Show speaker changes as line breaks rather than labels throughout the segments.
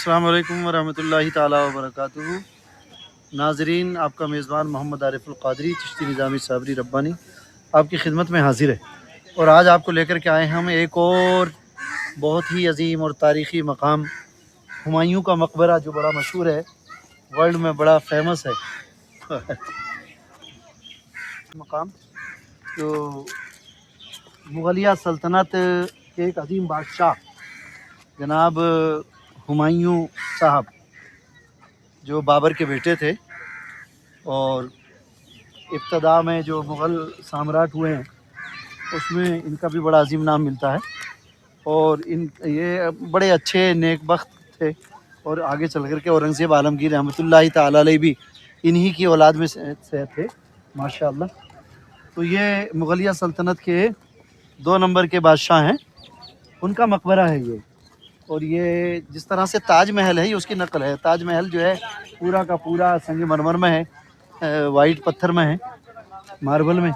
अस्सलाम वालेकुम वरहमतुल्लाहि ताला वबरकातुहू। नाजरीन, आपका मेज़बान मोहम्मद आरिफुल क़ादरी चिश्ती निज़ामी साबरी रब्बानी आपकी खिदमत में हाजिर है। और आज आपको लेकर के आए हम एक और बहुत ही अजीम और तारीख़ी मकाम, हुमायूं का मकबरा, जो बड़ा मशहूर है, वर्ल्ड में बड़ा फेमस है। मकाम जो मुग़लिया सल्तनत के एक अजीम बादशाह जनाब हुमायूं साहब, जो बाबर के बेटे थे और इब्तदा में जो मुग़ल साम्राट हुए हैं उसमें इनका भी बड़ा अजीम नाम मिलता है। और ये बड़े अच्छे नेक बख्त थे और आगे चल कर के औरंगज़ेब आलमगीर रहमतुल्लाहि ताला अलैह भी इन्हीं की औलाद में से थे माशाअल्लाह। तो ये मुग़लिया सल्तनत के 2 नंबर के बादशाह हैं, उनका मकबरा है ये। और ये जिस तरह से ताज महल है, ये उसकी नकल है। ताज महल जो है पूरा का पूरा संगमरमर में है, वाइट पत्थर में है, मार्बल में।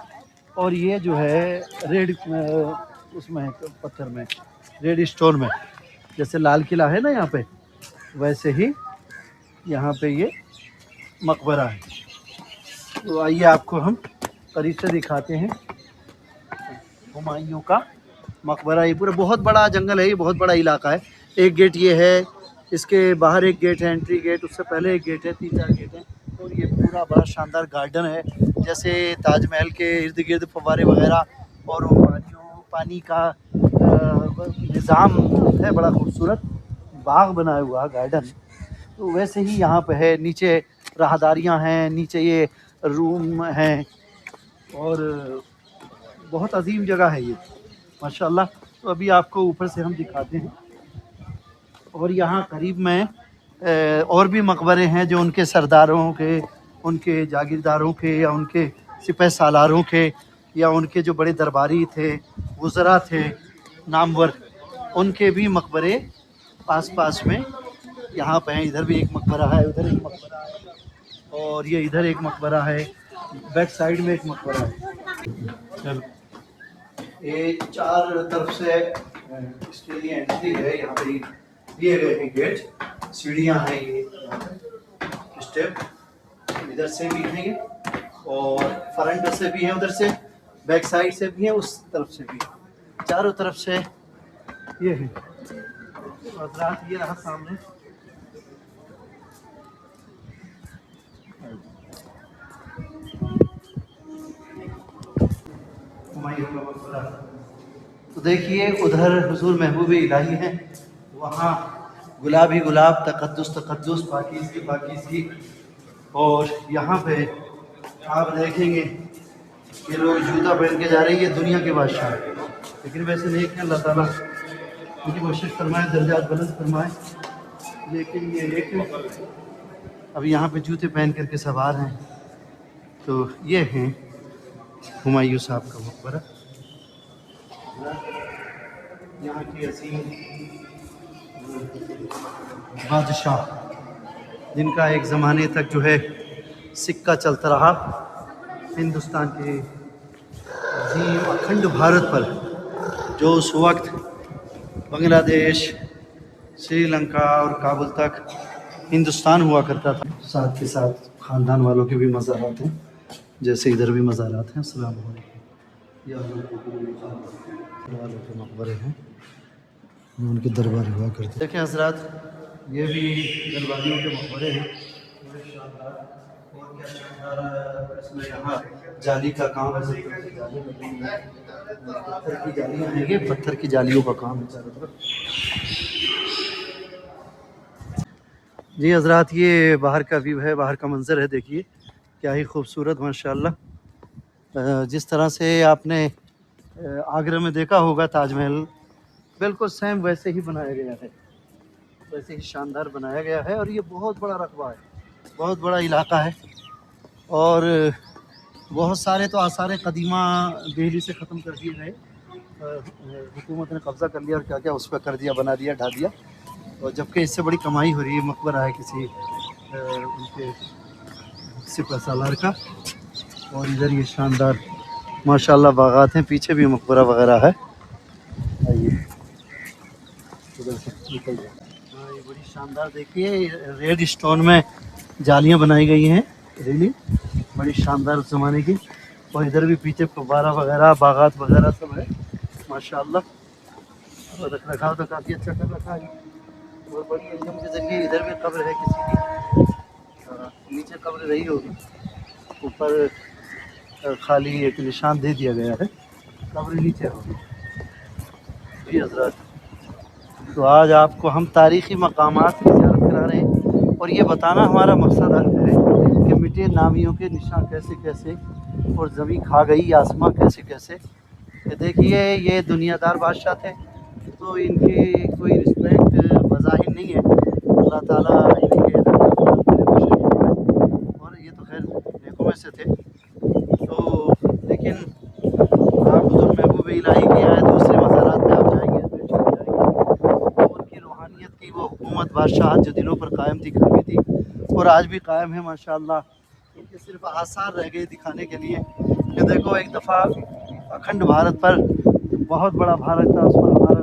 और ये जो है रेड उसमें है, पत्थर में, रेड स्टोन में। जैसे लाल किला है ना यहाँ पे, वैसे ही यहाँ पे ये मकबरा है। तो आइए आपको हम करीब से दिखाते हैं हुमायूं का मकबरा। ये पूरा बहुत बड़ा जंगल है, ये बहुत बड़ा इलाका है। एक गेट ये है, इसके बाहर एक गेट है, एंट्री गेट, उससे पहले एक गेट है, 3-4 गेट हैं। और ये पूरा बड़ा शानदार गार्डन है, जैसे ताजमहल के इर्द गिर्द फव्वारे वगैरह और पानी का निज़ाम है, बड़ा खूबसूरत बाग बनाया हुआ गार्डन। तो वैसे ही यहाँ पे है, नीचे राहदारियाँ हैं, नीचे ये रूम हैं और बहुत अजीम जगह है ये माशाअल्लाह। तो अभी आपको ऊपर से हम दिखाते हैं। और यहाँ करीब में और भी मकबरे हैं जो उनके सरदारों के, उनके जागीरदारों के, या उनके सिपह सालारों के, या उनके जो बड़े दरबारी थे, वज़रा थे नामवर, उनके भी मकबरे पास पास में यहाँ पे हैं। इधर भी एक मकबरा है, उधर एक मकबरा है, और ये इधर एक मकबरा है, बैक साइड में एक मकबरा है। ये 4 तरफ से इसके लिए एंट्री है। यहाँ पे दिए गए हैं गेट, सीढ़ियाँ हैं, ये स्टेप इधर से भी हैं ये, और फ्रंट से भी है, उधर से बैक साइड से भी है, उस तरफ से भी है, चारों तरफ से ये है। और रात ये रहा सामने। तो देखिए उधर हुजूर महबूब इलाही हैं, वहाँ गुलाबी गुलाब, तकद्दुस तकद्दुस, पाकीज़गी पाकीज़गी। और यहाँ पे आप देखेंगे ये लोग जूता पहन के जा रहे हैं, ये दुनिया के बादशाह, लेकिन वैसे नहीं कि अल्लाह ताला उनकी कोशिश फरमाए, दर्जात बुलंद फरमाए। लेकिन ये एक अभी यहाँ पे जूते पहन करके सवार हैं। तो ये हैं हुमायूं साहब का मकबरा, यहाँ की असीम बादशाह, जिनका एक ज़माने तक जो है सिक्का चलता रहा हिंदुस्तान के अजीम अखंड भारत पर, जो उस वक्त बांग्लादेश, श्रीलंका और काबुल तक हिंदुस्तान हुआ करता था। साथ के साथ ख़ानदान वालों के भी मज़ारात हैं, जैसे इधर भी मज़ारात हैं। अस्सलाम वालेकुम। वालों के मकबरे हैं, उनके दरबार हुआ करते। देखें हज़रात, ये भी दरबारियों के मकबरे हैं, बड़े शानदार। और क्या शानदार इसमें यहाँ जाली का काम है, पत्थर की जालियाँ हैं, ये पत्थर की जालियों का काम है चारों तरफ। जी हज़रात, ये बाहर का व्यू है, बाहर का मंज़र है, देखिए क्या ही खूबसूरत माशाअल्लाह। जिस तरह से आपने आगरा में देखा होगा ताजमहल, बिल्कुल सेम वैसे ही बनाया गया है, वैसे ही शानदार बनाया गया है। और ये बहुत बड़ा रकबा है, बहुत बड़ा इलाका है। और बहुत सारे तो आसार कदीमा दिल्ली से ख़त्म कर दिए गए, हुकूमत ने कब्ज़ा कर लिया और क्या क्या उस पर कर दिया, बना दिया, ढा दिया। और जबकि इससे बड़ी कमाई हो रही है, मकबरा है किसी उनके सिपह सालार का। और इधर ये शानदार माशाअल्लाह बागात हैं, पीछे भी मकबरा वगैरह है। आइए उधर से निकल जाए। ये बड़ी शानदार देखिए रेड स्टोन में जालियां बनाई गई हैं, रियली बड़ी शानदार उस ज़माने की। और इधर भी पीछे फव्वारा वगैरह बागात वगैरह सब है माशाल्लाह। और रख रखाव तो काफ़ी अच्छा कर रखा है। और बड़ी एकदम से जगह इधर भी कब्र है किसी की, नीचे कब्र रही होगी, ऊपर खाली एक निशान दे दिया गया है, कब्र नीचे होगी जी हजरत। तो आज आपको हम तारीख़ी मकामात की ज़ियारत करा रहे हैं और ये बताना हमारा मकसद है कि मिटे नामियों के निशान कैसे कैसे और ज़मीन खा गई आसमां कैसे कैसे। ये देखिए ये दुनियादार बादशाह थे तो इनकी कोई रिस्पेक्ट बज़ाहिर नहीं है, अल्लाह ताला इनके और ये तो खैर नेकों में से थे। तो लेकिन आप हुज़ूर महबूब इलाही की आए दूसरे मज़ारात में आप जाएंगे तो चले जाएंगे। उनकी रूहानियत की वो हुकूमत बादशाह जो दिलों पर कायम थी कायम थी और आज भी कायम है माशाअल्लाह। इनके सिर्फ आसार रह गए दिखाने के लिए। ये देखो एक दफ़ा अखंड भारत पर बहुत बड़ा भारत था, उस पर हमारा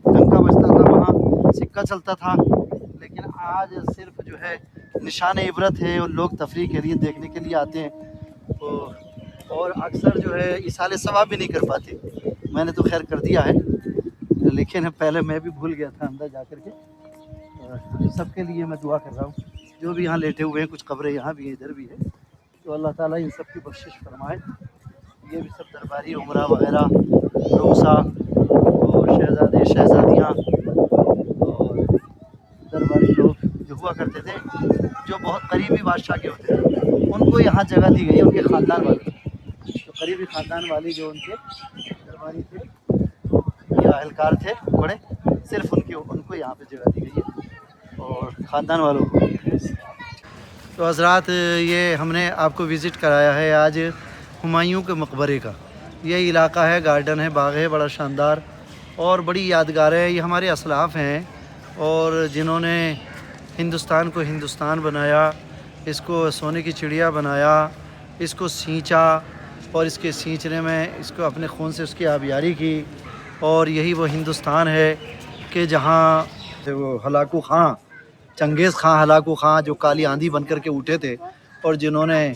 डंका बजता था, वहाँ सिक्का चलता था। लेकिन आज सिर्फ जो है निशान इबरत है और लोग तफरीह के लिए देखने के लिए आते हैं तो, और अक्सर जो है इसाले सवाब भी नहीं कर पाते। मैंने तो खैर कर दिया है लेकिन पहले मैं भी भूल गया था अंदर जा कर के। सबके लिए मैं दुआ कर रहा हूँ जो भी यहाँ लेटे हुए हैं, कुछ कब्रें यहाँ भी हैं इधर भी है, तो अल्लाह ताला इन सब की बख्शिश फरमाए। ये भी सब दरबारी उमरा वगैरह रोसा और शहज़ादे शहज़ादियाँ और दरबारी लोग जो हुआ करते थे जो बहुत करीबी बादशाह के होते थे उनको यहाँ जगह दी गई, उनके ख़ानदान वाले तो करीबी ख़ानदान वाले जो उनके दरबारी थे या अहलकार थे बड़े, सिर्फ उनको यहाँ पे जगह दी गई है और ख़ानदान वालों को। तो हज़रात ये हमने आपको विज़िट कराया है आज हुमायूं के मकबरे का। ये इलाका है, गार्डन है, बाग है बड़ा शानदार और बड़ी यादगार है। ये हमारे असलाफ़ हैं और जिन्होंने हिंदुस्तान को हिंदुस्तान बनाया, इसको सोने की चिड़िया बनाया, इसको सींचा और इसके सींचने में इसको अपने खून से उसकी आबियारी की। और यही वो हिंदुस्तान है कि जहाँ वो हलाकू ख़ां चंगेज़ ख़ां हलाकू ख़ां जो काली आंधी बन कर के उठे थे और जिन्होंने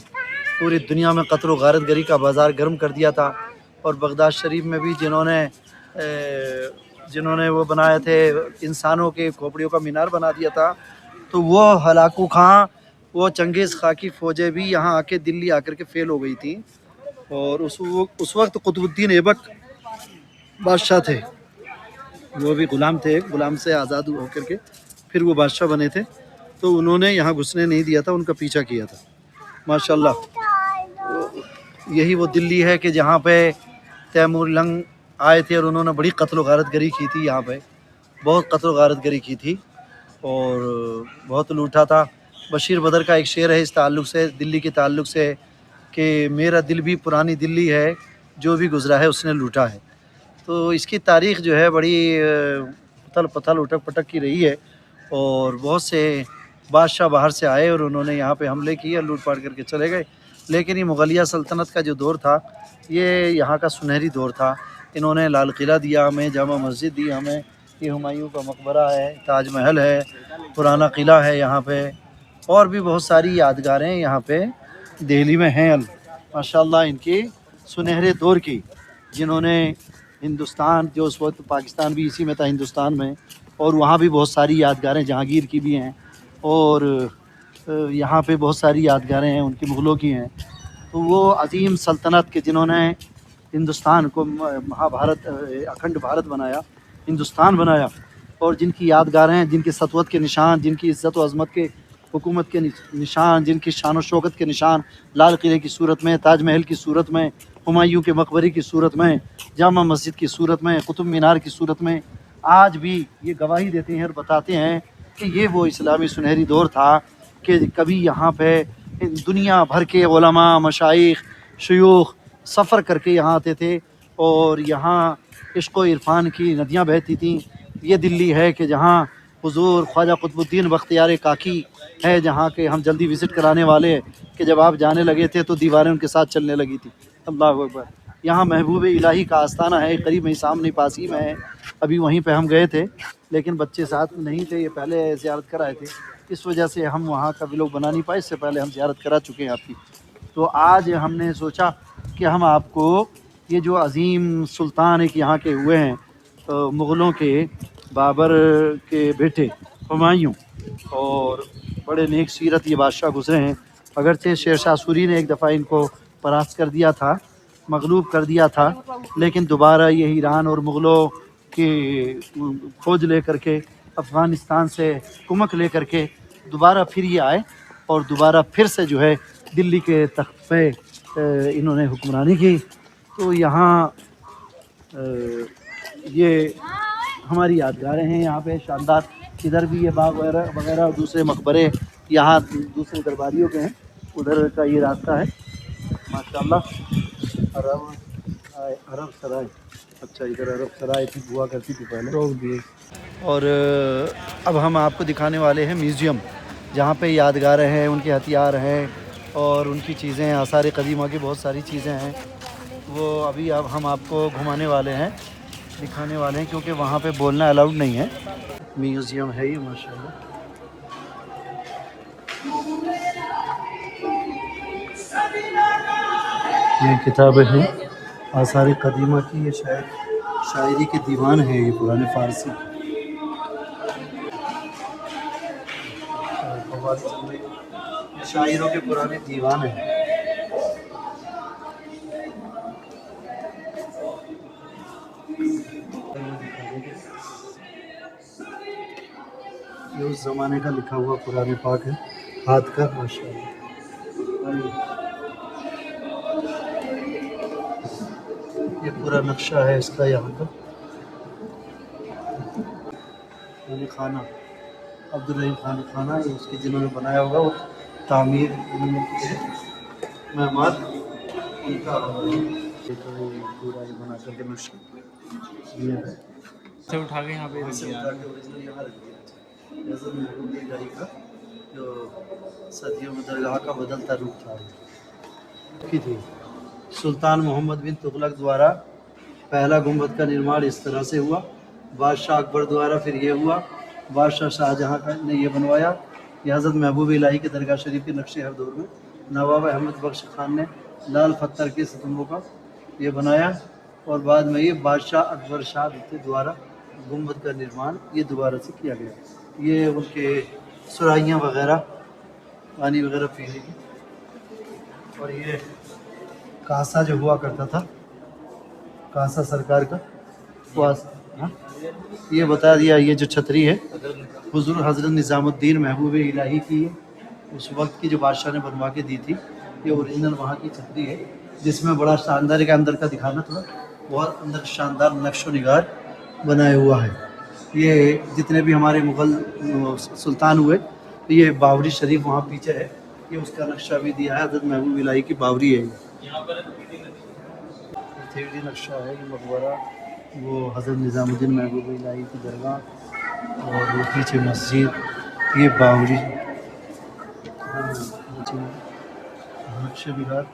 पूरी दुनिया में कत्ल गारत गरी का बाज़ार गर्म कर दिया था। और बगदाद शरीफ में भी जिन्होंने वो बनाए थे इंसानों के खोपड़ियों का मीनार बना दिया था, तो वो हलाकू ख़ां वो चंगेज़ ख़ां की फ़ौजें भी यहाँ आके दिल्ली आकर के फ़ेल हो गई थी। और उस वक्त कुतुबुद्दीन ऐबक बादशाह थे, वो भी ग़ुलाम थे, ग़ुलाम से आज़ाद होकर के फिर वो बादशाह बने थे। तो उन्होंने यहाँ घुसने नहीं दिया था, उनका पीछा किया था माशाल्लाह। यही वो दिल्ली है कि जहाँ पे तैमूर लंग आए थे और उन्होंने बड़ी कत्ल गारत गरी की थी, यहाँ पे बहुत कत्ल गारत गरी की थी और बहुत लूटा था। बशीर बदर का एक शेर है इस ताल्लुक़ से, दिल्ली के ताल्लुक़ से, कि मेरा दिल भी पुरानी दिल्ली है, जो भी गुज़रा है उसने लूटा है। तो इसकी तारीख़ जो है बड़ी उथल पथल उटक पटक की रही है और बहुत से बादशाह बाहर से आए और उन्होंने यहाँ पे हमले किए, लूट पाट करके चले गए। लेकिन ये मुग़लिया सल्तनत का जो दौर था ये यहाँ का सुनहरी दौर था। इन्होंने लाल किला दिया हमें, जामा मस्जिद दी हमें, ये हुमायूं का मकबरा है, ताज महल है, पुराना किला है यहाँ पे और भी बहुत सारी यादगारें यहाँ पे दिल्ली में हैं माशाल्लाह। इनके सुनहरे दौर की जिन्होंने हिंदुस्तान जो उस वक्त पाकिस्तान भी इसी में था हिंदुस्तान में, और वहाँ भी बहुत सारी यादगारें जहांगीर की भी हैं और यहाँ पे बहुत सारी यादगारें हैं उनकी मुग़लों की हैं। तो वो अजीम सल्तनत के जिन्होंने हिंदुस्तान को महाभारत अखंड भारत बनाया, हिंदुस्तान बनाया और जिनकी यादगारें हैं, जिनकी सतवत के निशान, जिनकी इज़्ज़त व अज़मत के हुकूमत के निशान, जिनकी शान व शौकत के निशान लाल किले की सूरत में, ताज महल की सूरत में, हुमायूं के मकबरे की सूरत में, जामा मस्जिद की सूरत में, कुतुब मीनार की सूरत में आज भी ये गवाही देते हैं और बताते हैं कि ये वो इस्लामी सुनहरी दौर था कि कभी यहाँ पे दुनिया भर के उलमा, मशाइख, शयूख सफ़र करके यहाँ आते थे और यहाँ इश्क़ व इरफ़ान की नदियाँ बहती थीं। ये दिल्ली है कि जहाँ हुज़ूर ख्वाजा कुतुबुद्दीन बख्तियार काकी है, जहाँ के हम जल्दी विज़िट कराने वाले कि जब आप जाने लगे थे तो दीवारें उनके साथ चलने लगी थी। अल्लाहु अकबर। यहाँ महबूब इलाही का आस्थाना है, करीब में सामने पास ही में है। अभी वहीं पे हम गए थे, लेकिन बच्चे साथ में नहीं थे, ये पहले ज़ियारत कराए थे, इस वजह से हम वहाँ का व्लॉग बना नहीं पाए। इससे पहले हम ज़ियारत करा चुके हैं आपकी। तो आज हमने सोचा कि हम आपको ये जो अजीम सुल्तान एक यहाँ के हुए हैं, मुग़लों के बाबर के बेटे हुमायूं, और बड़े नेक सीरत ये बादशाह गुजरे हैं। अगरचे शेर शाह सूरी ने एक दफ़ा इनको परास्त कर दिया था, मगलूब कर दिया था, लेकिन दोबारा ये ईरान और मुग़लों की खोज ले करके, अफ़गानिस्तान से कुमक ले करके दोबारा फिर ये आए और दोबारा फिर से जो है दिल्ली के तख्त पे इन्होंने हुक्मरानी की। तो यहाँ ये हमारी यादगारें हैं यहाँ पे शानदार। इधर भी ये बाग वगैरह वगैरह और दूसरे मकबरे यहाँ दूसरे दरबारियों के हैं, उधर का ये रास्ता है माशाल्लाह। अरब सराय, अच्छा इधर अरब सराय थी, हुआ करती थी पहले। और अब हम आपको दिखाने वाले हैं म्यूज़ियम, जहाँ पे यादगारें हैं, उनके हथियार हैं और उनकी चीज़ें, आसार कदीमा की बहुत सारी चीज़ें हैं। वो अभी अब हम आपको घुमाने वाले हैं, दिखाने वाले हैं, क्योंकि वहाँ पे बोलना अलाउड नहीं है। म्यूज़ियम है ये माशाल्लाह। ये किताबें हैं आसार कदीमा की, ये शायरी के दीवान है, ये पुराने फ़ारसी शायरों के पुराने दीवान हैं। ये उस ज़माने का लिखा हुआ कुरान पाक है, हाथ का माशाल्लाह। ये पूरा नक्शा है इसका यहाँ का। खाना अब्दुल रहीम खाना, ये उसके जिन्होंने बनाया होगा, वो तामीर मेहमान उनका पूरा ये बना करके नक्शा ये है से उठा के यहाँ पे का जो सदियों में दरगाह का बदलता रूप था की थी। सुल्तान मोहम्मद बिन तुगलक द्वारा पहला गुंबद का निर्माण इस तरह से हुआ। बादशाह अकबर द्वारा फिर ये हुआ। बादशाह शाहजहाँ ने ये बनवाया। ये हज़रत महबूब इलाही के दरगाह शरीफ के नक्शे हर दौर में नवाब अहमद बख्श खान ने लाल पत्थर के स्तंभों का ये बनाया, और बाद में ये बादशाह अकबर शाह द्वारा गुंबद का निर्माण ये दोबारा से किया गया। ये उनके सुराहियाँ वगैरह, पानी वगैरह पीने की, और ये कासा जो हुआ करता था, कासा सरकार का हाँ? ये बता दिया। ये जो छतरी है हुजूर हज़रत निज़ामुद्दीन महबूब इलाही की है, उस वक्त की जो बादशाह ने बनवा के दी थी। ये ओरिजिनल वहाँ की छतरी है, जिसमें बड़ा शानदार के अंदर का दिखाना थोड़ा बहुत अंदर शानदार नक्शो निगार बनाया हुआ है। ये जितने भी हमारे मुग़ल सुल्तान हुए, ये बावरी शरीफ वहाँ पीछे है, ये उसका नक्शा भी दिया है। हज़रत महबूब इलाही की बावरी है, यहाँ पर 3D नक्शा है। ये मकबरा, वो हज़रत निज़ामुद्दीन महबूब इलाही की दरगाह, और वो पीछे मस्जिद, ये बावरी नक्शे बिहार।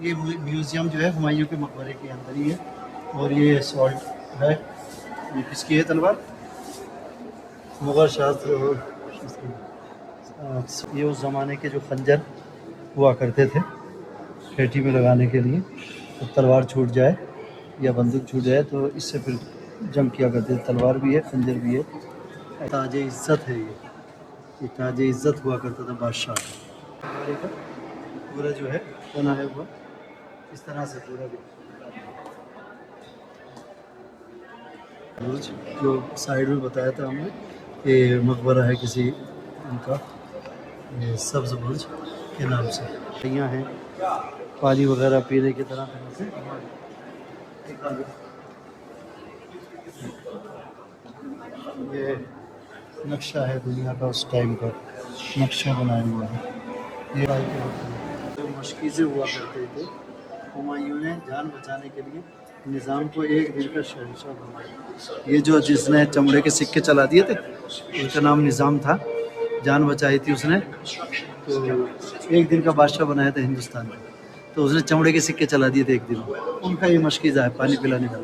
ये म्यूज़ियम जो है हुमायूं के मकबरे के अंदर ही है। और ये सॉल्ट है, ये किसकी है तलवार? मुग़ल शास्त्र। ये उस ज़माने के जो खंजर हुआ करते थे खेती में लगाने के लिए, तो तलवार छूट जाए या बंदूक छूट जाए तो इससे फिर जंग किया करते थे। तलवार भी है, खंजर भी है। ताज इज़्ज़त है ये ताज इज़्ज़त हुआ करता था बादशाह का। पूरा जो है बनाया हुआ इस तरह से पूरा भी जो साइड में बताया था हमने, ये मकबरा है किसी उनका, ये सब्ज़ बुर्ज के नाम से। यहाँ है पानी वगैरह पीने की तरह से। ये नक्शा है दुनिया का, उस टाइम का नक्शा बनाया हुआ है। ये मशकीज़ें हुआ करते थे। हुमायूं ने जान बचाने के लिए निज़ाम को एक दिन का शहंशाह बनाया। ये जो जिसने चमड़े के सिक्के चला दिए थे, उनका नाम निज़ाम था। जान बचाई थी उसने, तो एक दिन का बादशाह बनाया था हिंदुस्तान में। तो तो उसने चमड़े के सिक्के चला दिए थे एक दिन, उनका ये मशकीज़ा है पानी पिलाने का।